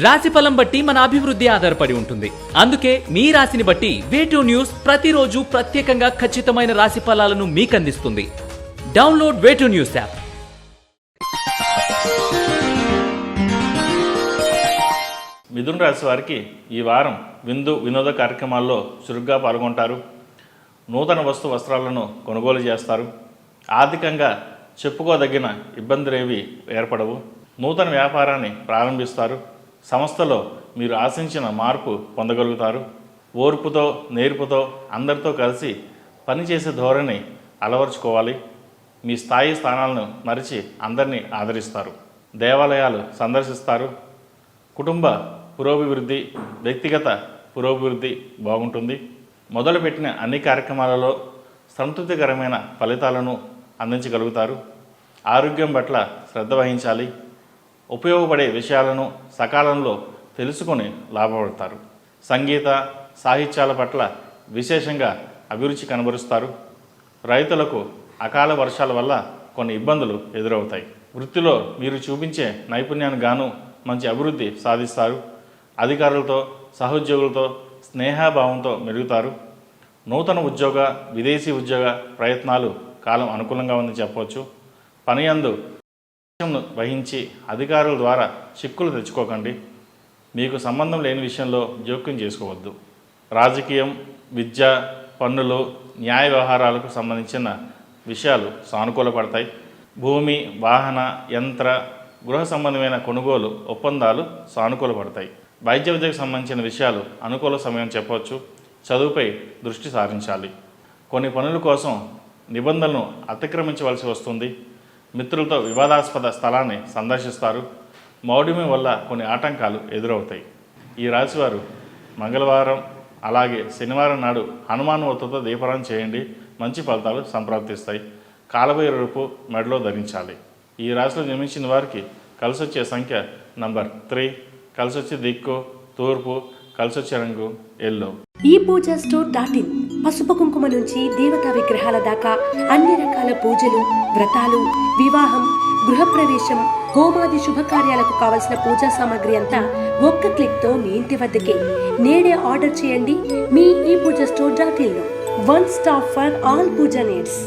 రాశిఫలం బట్టి మన అభివృద్ధి ఆధారపడి ఉంటుంది. అందుకే మీ రాశిని బట్టి వే2 న్యూస్ ప్రతిరోజు ప్రత్యేకంగా ఖచ్చితమైన రాశి ఫలాలను మీకు అందిస్తుంది. Download Way2 News app. మిథున రాశి వారికి ఈ వారం వినోద కార్యక్రమాల్లో చురుగ్గా పాల్గొంటారు. నూతన వస్త్రాలను కొనుగోలు చేస్తారు. ఆర్థికంగా చెప్పుకోదగిన ఇబ్బందులేవి ఏర్పడవు. నూతన వ్యాపారాన్ని ప్రారంభిస్తారు. సంస్థలో మీరు ఆశించిన మార్పు పొందగలుగుతారు. ఓర్పుతో నేర్పుతో అందరితో కలిసి పనిచేసే ధోరణి అలవర్చుకోవాలి. మీ స్థానాలను మరిచి అందరినీ ఆదరిస్తారు. దేవాలయాలు సందర్శిస్తారు. కుటుంబ పురోభివృద్ధి, వ్యక్తిగత పురోభివృద్ధి బాగుంటుంది. మొదలుపెట్టిన అన్ని కార్యక్రమాలలో సంతృప్తికరమైన ఫలితాలను అందించగలుగుతారు. ఆరోగ్యం పట్ల శ్రద్ధ వహించాలి. ఉపయోగపడే విషయాలను సకాలంలో తెలుసుకొని లాభపడతారు. సంగీత సాహిత్యాల పట్ల విశేషంగా అభిరుచి కనబరుస్తారు. రైతులకు అకాల వర్షాల వల్ల కొన్ని ఇబ్బందులు ఎదురవుతాయి. వృత్తిలో మీరు చూపించే నైపుణ్యానికి గాను మంచి అభివృద్ధి సాధిస్తారు. అధికారులతో సహోద్యోగులతో స్నేహభావంతో మెరుగుతారు. నూతన ఉద్యోగ విదేశీ ఉద్యోగ ప్రయత్నాలు కాలం అనుకూలంగా ఉందని చెప్పవచ్చు. పని యందు వహించి అధికారుల ద్వారా చిక్కులు తెచ్చుకోకండి. మీకు సంబంధం లేని విషయంలో జోక్యం చేసుకోవద్దు. రాజకీయం, విద్య, పన్నులు, న్యాయ వ్యవహారాలకు సంబంధించిన విషయాలు సానుకూలపడతాయి. భూమి, వాహన, యంత్ర, గృహ సంబంధమైన కొనుగోలు ఒప్పందాలు సానుకూలపడతాయి. వైద్య విద్యకు సంబంధించిన విషయాలు అనుకూల సమయం చెప్పవచ్చు. చదువుపై దృష్టి సారించాలి. కొన్ని పనుల కోసం నిబంధనలను అతిక్రమించవలసి వస్తుంది. మిత్రులతో వివాదాస్పద స్థలాన్ని సందర్శిస్తారు. మౌఢ్యం వల్ల కొన్ని ఆటంకాలు ఎదురవుతాయి. ఈ రాశివారు మంగళవారం అలాగే శనివారం నాడు హనుమాన్ ఒత్తుతో దీపారాధన చేయండి. మంచి ఫలితాలు సంప్రాప్తిస్తాయి. కాలభైరవ రూపు మెడలో ధరించాలి. ఈ రాశిలో జన్మించిన వారికి కలిసొచ్చే సంఖ్య నంబర్ 3, కలిసొచ్చే దిక్కు తూర్పు, కలిసొచ్చే రంగు ఎల్లో. ఈ పూజా స్టోర్.in పసుపు కుంకుమ నుంచి దేవతా విగ్రహాల దాకా అన్ని రకాల పూజలు, వ్రతాలు, వివాహం, గృహప్రవేశం, హోమాది శుభకార్యాలకు కావలసిన పూజా సామాగ్రి అంతా ఒక్క క్లిక్తో మీ ఇంటి వద్దకే. నేడే ఆర్డర్ చేయండి మీ ఈ పూజా స్టోర్.in లో. One stop for all puja needs.